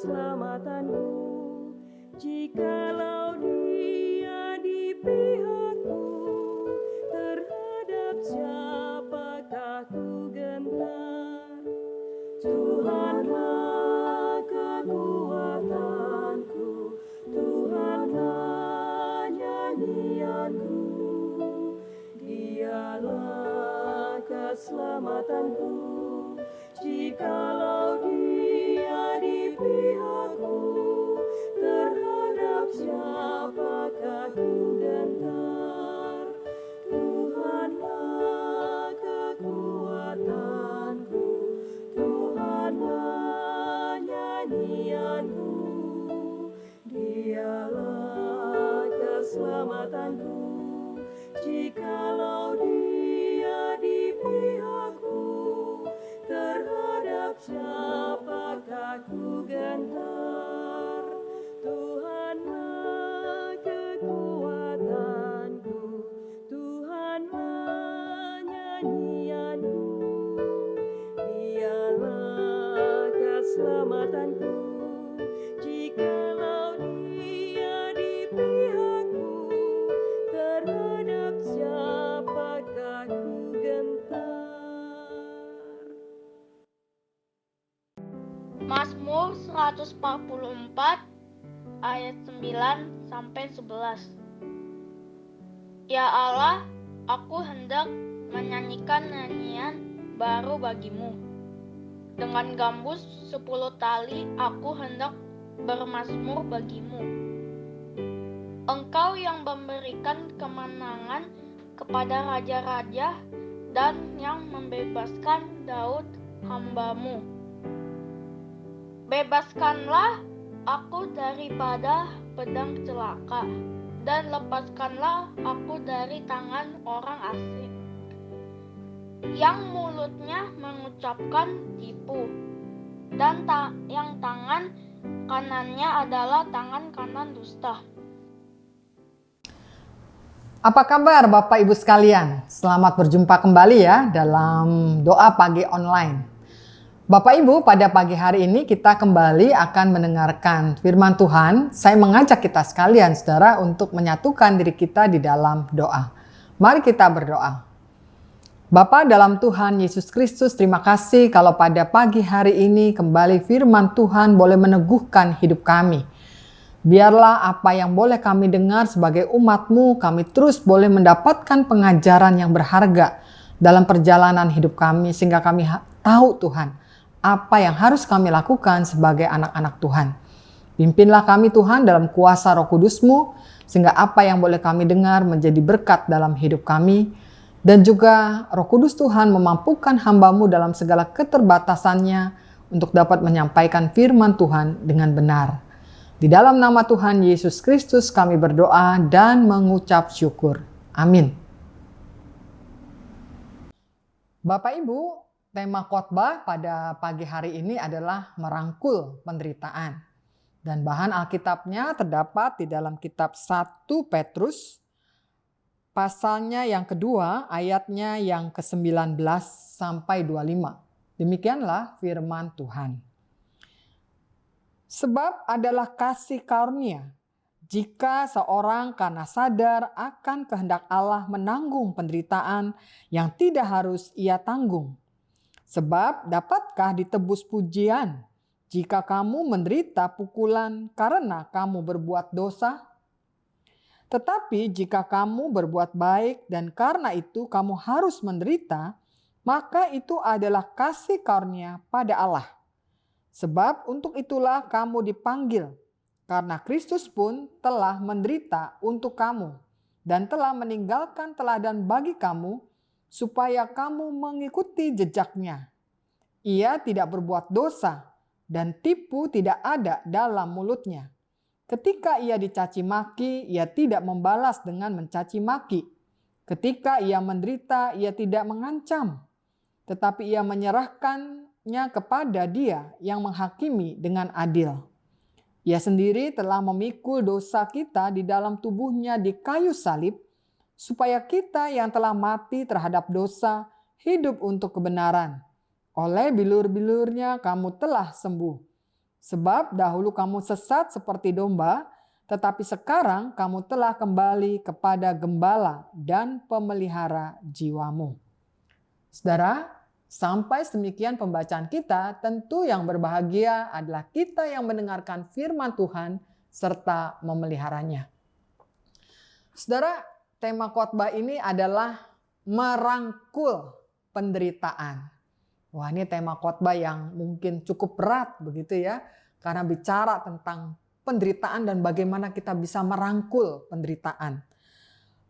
keselamatanku. Jikalau Dia di pihakku, terhadap siapakah ku gentar? Tuhanlah kekuatanku, Tuhanlah nyanyianku, Dialah keselamatanku. Jikalau Dia di pihakku, terhadap siapakah ku gentar? Tuhanlah kekuatanku, Tuhanlah nyanyianku, Dialah keselamatanku. Jikalau Dia di pihakku, terhadap siapakah ku gentar? Tuhanlah kekuatanku, Tuhanlah nyanyianku, Dialah keselamatanku. Jikalau Dia di pihakku, terhadap siapakah ku gentar? Mazmur 144 ayat 9 sampai 11. Ya Allah, aku hendak menyanyikan nyanyian baru bagimu. Dengan gambus 10 tali aku hendak bermazmur bagimu. Engkau yang memberikan kemenangan kepada raja-raja dan yang membebaskan Daud hamba-Mu. Bebaskanlah aku daripada pedang celaka, dan lepaskanlah aku dari tangan orang asing, yang mulutnya mengucapkan tipu, dan yang tangan kanannya adalah tangan kanan dusta. Apa kabar Bapak Ibu sekalian? Selamat berjumpa kembali ya dalam doa pagi online. Bapak Ibu, pada pagi hari ini kita kembali akan mendengarkan firman Tuhan. Saya mengajak kita sekalian, saudara, untuk menyatukan diri kita di dalam doa. Mari kita berdoa. Bapa dalam Tuhan Yesus Kristus, terima kasih kalau pada pagi hari ini kembali firman Tuhan boleh meneguhkan hidup kami. Biarlah apa yang boleh kami dengar sebagai umat-Mu, kami terus boleh mendapatkan pengajaran yang berharga dalam perjalanan hidup kami, sehingga kami tahu Tuhan, apa yang harus kami lakukan sebagai anak-anak Tuhan. Pimpinlah kami Tuhan dalam kuasa Roh Kudus-Mu, sehingga apa yang boleh kami dengar menjadi berkat dalam hidup kami. Dan juga Roh Kudus Tuhan memampukan hamba-Mu dalam segala keterbatasannya untuk dapat menyampaikan firman Tuhan dengan benar. Di dalam nama Tuhan Yesus Kristus kami berdoa dan mengucap syukur. Amin. Bapak Ibu, tema khotbah pada pagi hari ini adalah merangkul penderitaan. Dan bahan Alkitabnya terdapat di dalam kitab 1 Petrus, pasalnya yang kedua, ayatnya yang ke-19 sampai 25. Demikianlah firman Tuhan. Sebab adalah kasih karunia, jika seorang karena sadar akan kehendak Allah menanggung penderitaan yang tidak harus ia tanggung. Sebab dapatkah ditebus pujian jika kamu menderita pukulan karena kamu berbuat dosa? Tetapi jika kamu berbuat baik dan karena itu kamu harus menderita, maka itu adalah kasih karunia pada Allah. Sebab untuk itulah kamu dipanggil, karena Kristus pun telah menderita untuk kamu dan telah meninggalkan teladan bagi kamu, supaya kamu mengikuti jejaknya. Ia tidak berbuat dosa dan tipu tidak ada dalam mulutnya. Ketika ia dicaci maki, ia tidak membalas dengan mencaci maki. Ketika ia menderita, ia tidak mengancam, tetapi ia menyerahkannya kepada Dia yang menghakimi dengan adil. Ia sendiri telah memikul dosa kita di dalam tubuhnya di kayu salib, supaya kita yang telah mati terhadap dosa hidup untuk kebenaran. Oleh bilur-bilurnya kamu telah sembuh. Sebab dahulu kamu sesat seperti domba, tetapi sekarang kamu telah kembali kepada gembala dan pemelihara jiwamu. Saudara, sampai sedemikian pembacaan kita, tentu yang berbahagia adalah kita yang mendengarkan firman Tuhan serta memeliharanya. Saudara, tema khotbah ini adalah merangkul penderitaan. Wah, ini tema khotbah yang mungkin cukup berat begitu ya, karena bicara tentang penderitaan dan bagaimana kita bisa merangkul penderitaan.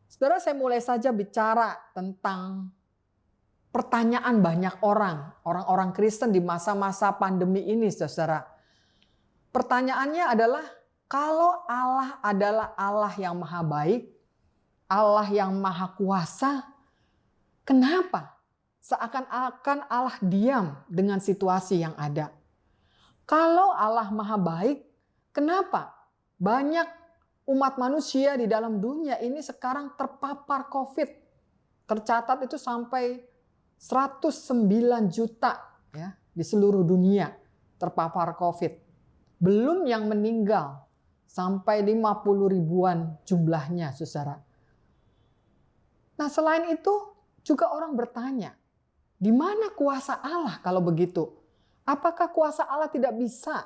Saudara, saya mulai saja bicara tentang pertanyaan banyak orang Kristen di masa-masa pandemi ini, saudara. Pertanyaannya adalah, kalau Allah adalah Allah yang maha baik, Allah yang maha kuasa, kenapa seakan-akan Allah diam dengan situasi yang ada? Kalau Allah maha baik, kenapa banyak umat manusia di dalam dunia ini sekarang terpapar COVID? Tercatat itu sampai 109 juta ya di seluruh dunia terpapar COVID. Belum yang meninggal sampai 50 ribuan jumlahnya, saudara. Nah, selain itu juga orang bertanya, di mana kuasa Allah kalau begitu? Apakah kuasa Allah tidak bisa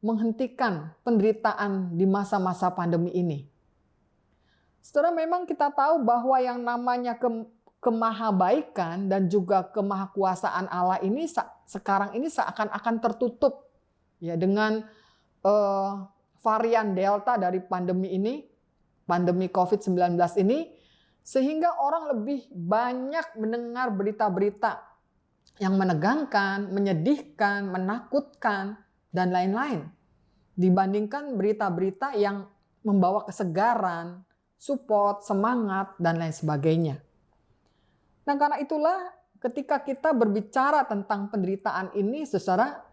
menghentikan penderitaan di masa-masa pandemi ini? Saudara, memang kita tahu bahwa yang namanya kemahabaikan dan juga kemahakuasaan Allah ini sekarang ini seakan-akan tertutup ya dengan varian Delta dari pandemi ini, pandemi COVID-19 ini, sehingga orang lebih banyak mendengar berita-berita yang menegangkan, menyedihkan, menakutkan, dan lain-lain dibandingkan berita-berita yang membawa kesegaran, support, semangat, dan lain sebagainya. Nah, karena itulah ketika kita berbicara tentang penderitaan ini, saudara,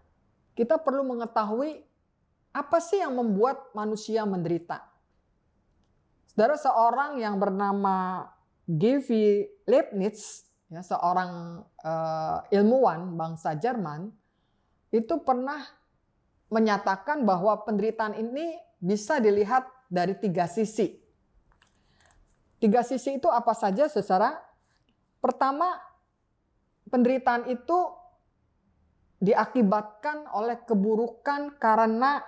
kita perlu mengetahui apa sih yang membuat manusia menderita. Saudara, seorang yang bernama G.V. Leibniz, ya, seorang ilmuwan bangsa Jerman, itu pernah menyatakan bahwa penderitaan ini bisa dilihat dari 3 sisi. 3 sisi itu apa saja, saudara? Pertama, penderitaan itu diakibatkan oleh keburukan karena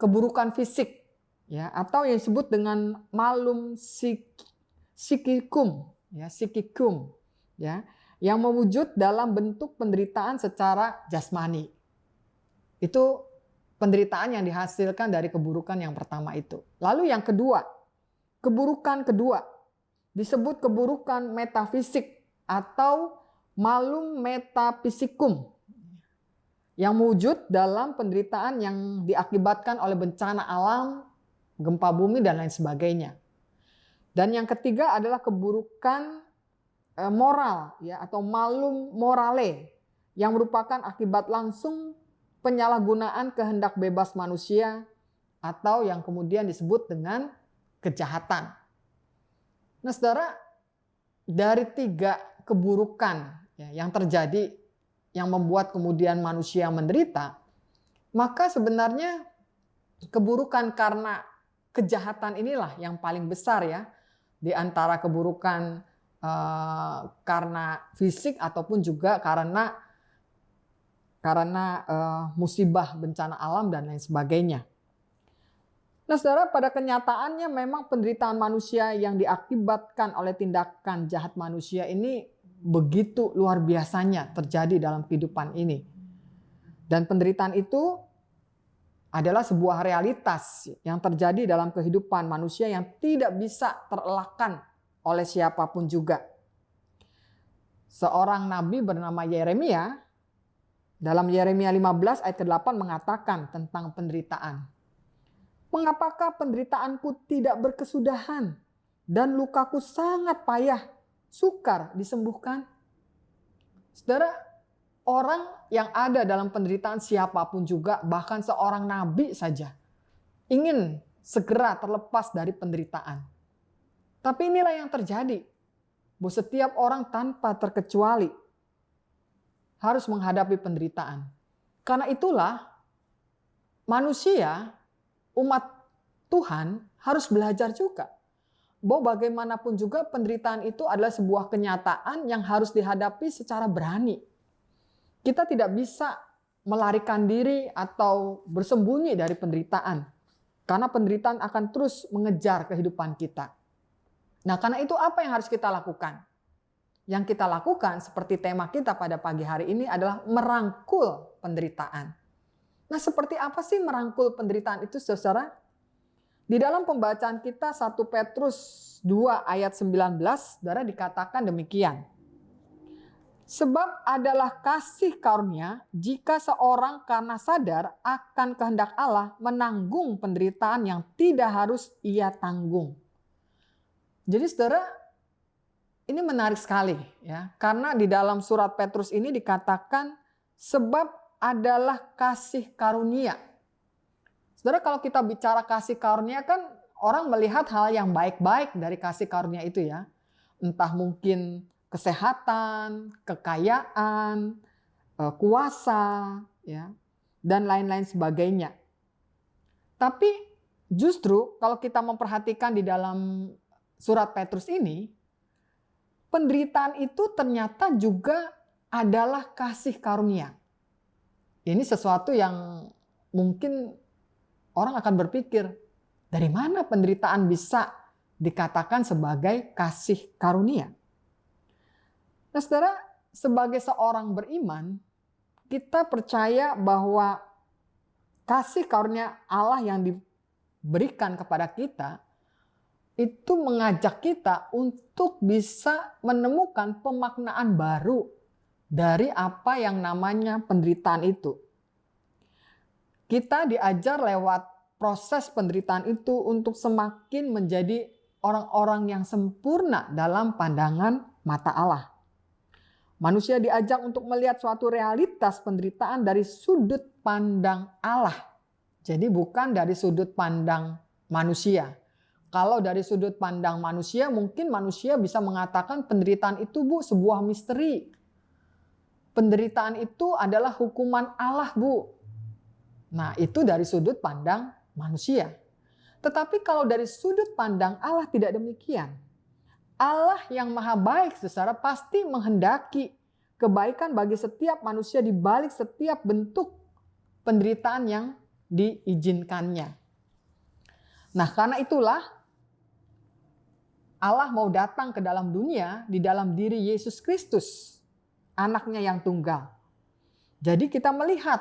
keburukan fisik, ya, atau yang disebut dengan malum psikikum, ya, yang mewujud dalam bentuk penderitaan secara jasmani. Itu penderitaan yang dihasilkan dari keburukan yang pertama itu. Lalu yang kedua, keburukan kedua disebut keburukan metafisik atau malum metafisikum yang mewujud dalam penderitaan yang diakibatkan oleh bencana alam, gempa bumi, dan lain sebagainya. Dan yang ketiga adalah keburukan moral ya, atau malum morale yang merupakan akibat langsung penyalahgunaan kehendak bebas manusia atau yang kemudian disebut dengan kejahatan. Nah, saudara, dari 3 keburukan ya, yang terjadi yang membuat kemudian manusia menderita, maka sebenarnya keburukan karena kejahatan inilah yang paling besar ya, di antara keburukan karena fisik ataupun juga karena musibah bencana alam dan lain sebagainya. Nah, saudara, pada kenyataannya memang penderitaan manusia yang diakibatkan oleh tindakan jahat manusia ini begitu luar biasanya terjadi dalam kehidupan ini. Dan penderitaan itu adalah sebuah realitas yang terjadi dalam kehidupan manusia yang tidak bisa terelakkan oleh siapapun juga. Seorang nabi bernama Yeremia dalam Yeremia 15 ayat ke-8 mengatakan tentang penderitaan. Mengapakah penderitaanku tidak berkesudahan dan lukaku sangat payah, sukar disembuhkan? Saudara, orang yang ada dalam penderitaan siapapun juga, bahkan seorang nabi saja, ingin segera terlepas dari penderitaan. Tapi inilah yang terjadi, bahwa setiap orang tanpa terkecuali harus menghadapi penderitaan. Karena itulah manusia, umat Tuhan harus belajar juga bahwa bagaimanapun juga penderitaan itu adalah sebuah kenyataan yang harus dihadapi secara berani. Kita tidak bisa melarikan diri atau bersembunyi dari penderitaan. Karena penderitaan akan terus mengejar kehidupan kita. Nah, karena itu apa yang harus kita lakukan? Yang kita lakukan seperti tema kita pada pagi hari ini adalah merangkul penderitaan. Nah, seperti apa sih merangkul penderitaan itu, saudara? Di dalam pembacaan kita 1 Petrus 2 ayat 19, saudara, dikatakan demikian. Sebab adalah kasih karunia jika seorang karena sadar akan kehendak Allah menanggung penderitaan yang tidak harus ia tanggung. Jadi saudara, ini menarik sekali ya, karena di dalam surat Petrus ini dikatakan sebab adalah kasih karunia. Saudara, kalau kita bicara kasih karunia kan orang melihat hal yang baik-baik dari kasih karunia itu ya. Entah mungkin kesehatan, kekayaan, kuasa, ya, dan lain-lain sebagainya. Tapi justru kalau kita memperhatikan di dalam surat Petrus ini, penderitaan itu ternyata juga adalah kasih karunia. Ini sesuatu yang mungkin orang akan berpikir, dari mana penderitaan bisa dikatakan sebagai kasih karunia? Nah, saudara, sebagai seorang beriman, kita percaya bahwa kasih karunia Allah yang diberikan kepada kita itu mengajak kita untuk bisa menemukan pemaknaan baru dari apa yang namanya penderitaan itu. Kita diajar lewat proses penderitaan itu untuk semakin menjadi orang-orang yang sempurna dalam pandangan mata Allah. Manusia diajak untuk melihat suatu realitas penderitaan dari sudut pandang Allah. Jadi bukan dari sudut pandang manusia. Kalau dari sudut pandang manusia, mungkin manusia bisa mengatakan penderitaan itu, Bu, sebuah misteri. Penderitaan itu adalah hukuman Allah, Bu. Nah, itu dari sudut pandang manusia. Tetapi kalau dari sudut pandang Allah tidak demikian. Allah yang maha baik secara pasti menghendaki kebaikan bagi setiap manusia di balik setiap bentuk penderitaan yang diizinkannya. Nah, karena itulah Allah mau datang ke dalam dunia di dalam diri Yesus Kristus, anaknya yang tunggal. Jadi kita melihat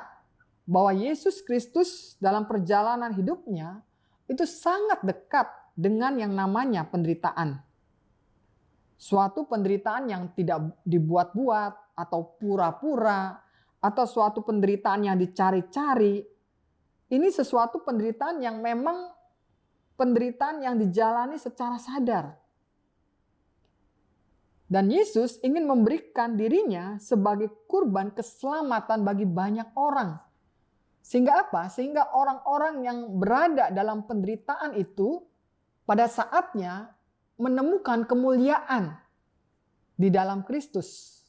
bahwa Yesus Kristus dalam perjalanan hidupnya itu sangat dekat dengan yang namanya penderitaan. Suatu penderitaan yang tidak dibuat-buat atau pura-pura, atau suatu penderitaan yang dicari-cari. Ini sesuatu penderitaan yang memang penderitaan yang dijalani secara sadar. Dan Yesus ingin memberikan dirinya sebagai kurban keselamatan bagi banyak orang. Sehingga apa? Sehingga orang-orang yang berada dalam penderitaan itu pada saatnya menemukan kemuliaan di dalam Kristus.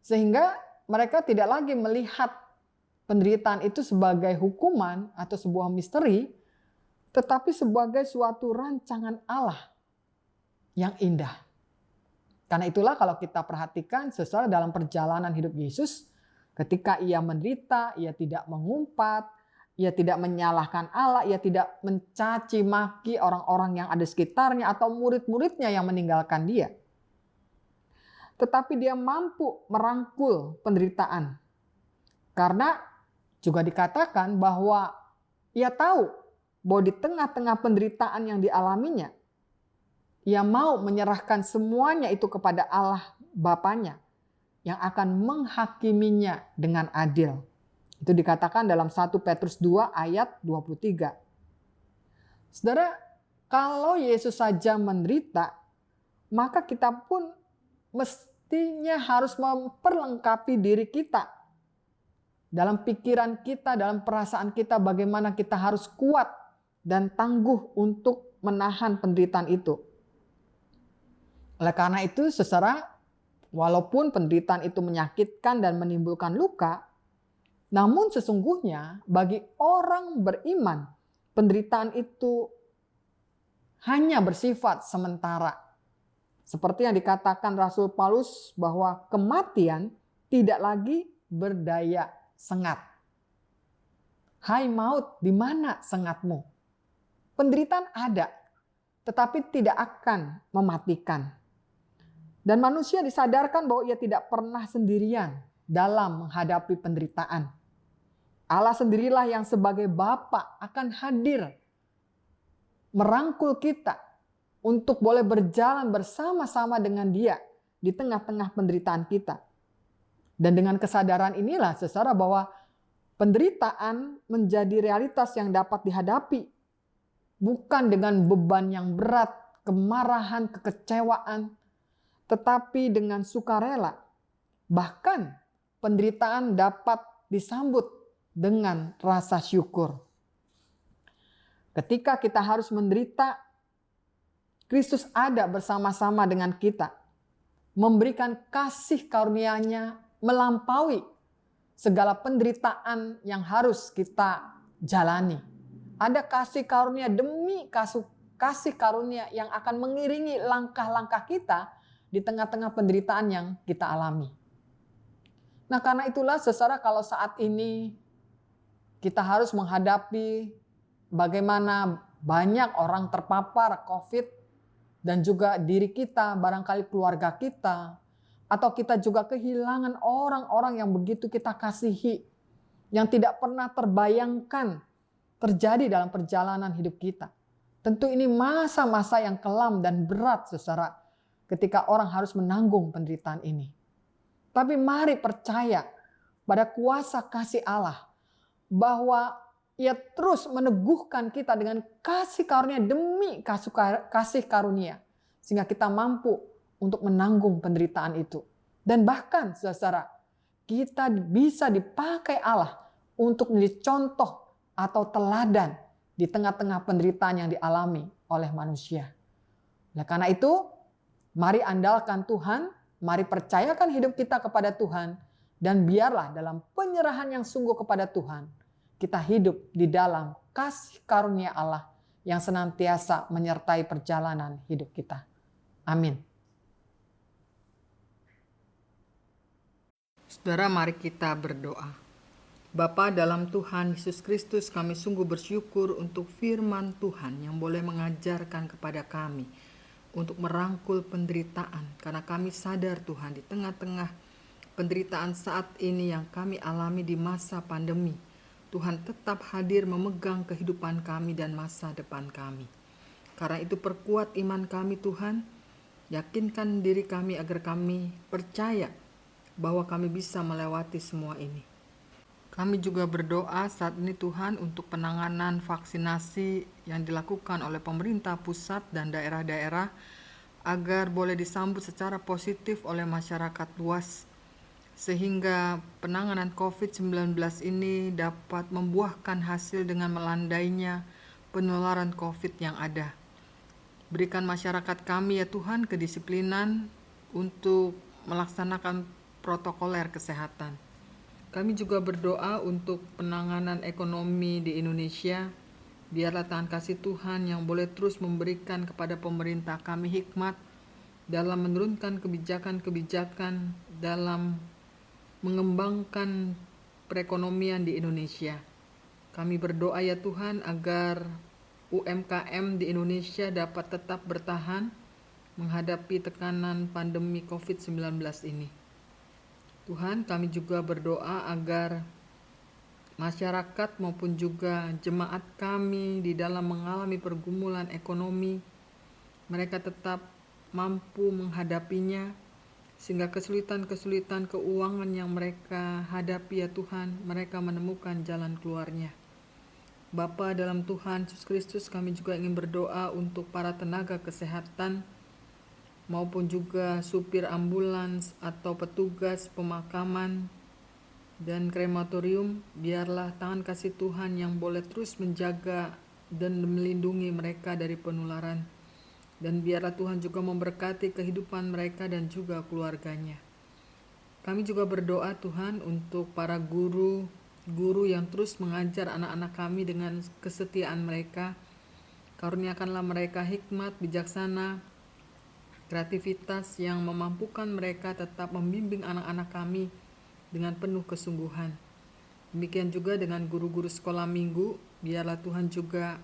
Sehingga mereka tidak lagi melihat penderitaan itu sebagai hukuman atau sebuah misteri, tetapi sebagai suatu rancangan Allah yang indah. Karena itulah kalau kita perhatikan sesuai dalam perjalanan hidup Yesus, ketika ia menderita, ia tidak mengumpat, ia tidak menyalahkan Allah, ia tidak mencaci maki orang-orang yang ada sekitarnya atau murid-muridnya yang meninggalkan dia. Tetapi dia mampu merangkul penderitaan. Karena juga dikatakan bahwa ia tahu bahwa di tengah-tengah penderitaan yang dialaminya, ia mau menyerahkan semuanya itu kepada Allah Bapanya yang akan menghakiminya dengan adil. Itu dikatakan dalam 1 Petrus 2 ayat 23. Saudara, kalau Yesus saja menderita, maka kita pun mestinya harus memperlengkapi diri kita. Dalam pikiran kita, dalam perasaan kita, bagaimana kita harus kuat dan tangguh untuk menahan penderitaan itu. Oleh karena itu, saudara, walaupun penderitaan itu menyakitkan dan menimbulkan luka, Namun sesungguhnya bagi orang beriman, penderitaan itu hanya bersifat sementara. Seperti yang dikatakan Rasul Paulus bahwa kematian tidak lagi berdaya sengat. Hai maut, di mana sengatmu? Penderitaan ada, tetapi tidak akan mematikan. Dan manusia disadarkan bahwa ia tidak pernah sendirian dalam menghadapi penderitaan. Allah sendirilah yang sebagai Bapa akan hadir merangkul kita untuk boleh berjalan bersama-sama dengan Dia di tengah-tengah penderitaan kita. Dan dengan kesadaran inilah saudara bahwa penderitaan menjadi realitas yang dapat dihadapi. Bukan dengan beban yang berat, kemarahan, kekecewaan, tetapi dengan sukarela. Bahkan penderitaan dapat disambut dengan rasa syukur. Ketika kita harus menderita, Kristus ada bersama-sama dengan kita, memberikan kasih karunia-Nya melampaui segala penderitaan yang harus kita jalani. Ada kasih karunia demi kasih karunia yang akan mengiringi langkah-langkah kita di tengah-tengah penderitaan yang kita alami. Nah, karena itulah saudara, kalau saat ini kita harus menghadapi bagaimana banyak orang terpapar COVID dan juga diri kita, barangkali keluarga kita, atau kita juga kehilangan orang-orang yang begitu kita kasihi, yang tidak pernah terbayangkan terjadi dalam perjalanan hidup kita. Tentu ini masa-masa yang kelam dan berat, saudara, ketika orang harus menanggung penderitaan ini. Tapi mari percaya pada kuasa kasih Allah, bahwa Ia terus meneguhkan kita dengan kasih karunia demi kasih karunia, sehingga kita mampu untuk menanggung penderitaan itu. Dan bahkan saudara, kita bisa dipakai Allah untuk menjadi contoh atau teladan di tengah-tengah penderitaan yang dialami oleh manusia. Nah, karena itu, mari andalkan Tuhan, mari percayakan hidup kita kepada Tuhan, dan biarlah dalam penyerahan yang sungguh kepada Tuhan, kita hidup di dalam kasih karunia Allah yang senantiasa menyertai perjalanan hidup kita. Amin. Saudara, mari kita berdoa. Bapa dalam Tuhan Yesus Kristus, kami sungguh bersyukur untuk firman Tuhan yang boleh mengajarkan kepada kami untuk merangkul penderitaan. Karena kami sadar Tuhan, di tengah-tengah penderitaan saat ini yang kami alami di masa pandemi, Tuhan tetap hadir memegang kehidupan kami dan masa depan kami. Karena itu perkuat iman kami Tuhan, yakinkan diri kami agar kami percaya bahwa kami bisa melewati semua ini. Kami juga berdoa saat ini Tuhan untuk penanganan vaksinasi yang dilakukan oleh pemerintah pusat dan daerah-daerah agar boleh disambut secara positif oleh masyarakat luas, sehingga penanganan COVID-19 ini dapat membuahkan hasil dengan melandainya penularan COVID yang ada. Berikan masyarakat kami ya Tuhan kedisiplinan untuk melaksanakan protokoler kesehatan. Kami juga berdoa untuk penanganan ekonomi di Indonesia. Biarlah tangan kasih Tuhan yang boleh terus memberikan kepada pemerintah kami hikmat dalam menurunkan kebijakan-kebijakan dalam mengembangkan perekonomian di Indonesia. Kami berdoa ya Tuhan agar UMKM di Indonesia dapat tetap bertahan menghadapi tekanan pandemi COVID-19 ini. Tuhan, kami juga berdoa agar masyarakat maupun juga jemaat kami di dalam mengalami pergumulan ekonomi, mereka tetap mampu menghadapinya, sehingga kesulitan-kesulitan keuangan yang mereka hadapi ya Tuhan, mereka menemukan jalan keluarnya. Bapa dalam Tuhan Yesus Kristus, kami juga ingin berdoa untuk para tenaga kesehatan maupun juga supir ambulans atau petugas pemakaman dan krematorium. Biarlah tangan kasih Tuhan yang boleh terus menjaga dan melindungi mereka dari penularan. Dan biarlah Tuhan juga memberkati kehidupan mereka dan juga keluarganya. Kami juga berdoa Tuhan untuk para guru, guru yang terus mengajar anak-anak kami dengan kesetiaan mereka. Karuniakanlah mereka hikmat, bijaksana, kreativitas yang memampukan mereka tetap membimbing anak-anak kami dengan penuh kesungguhan. Demikian juga dengan guru-guru sekolah minggu, biarlah Tuhan juga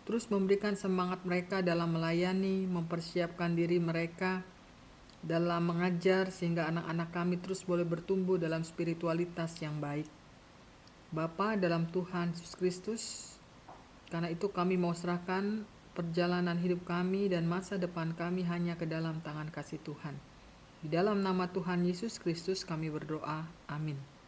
terus memberikan semangat mereka dalam melayani, mempersiapkan diri mereka dalam mengajar, sehingga anak-anak kami terus boleh bertumbuh dalam spiritualitas yang baik. Bapa dalam Tuhan Yesus Kristus, karena itu kami mau serahkan perjalanan hidup kami dan masa depan kami hanya ke dalam tangan kasih Tuhan. Di dalam nama Tuhan Yesus Kristus kami berdoa. Amin.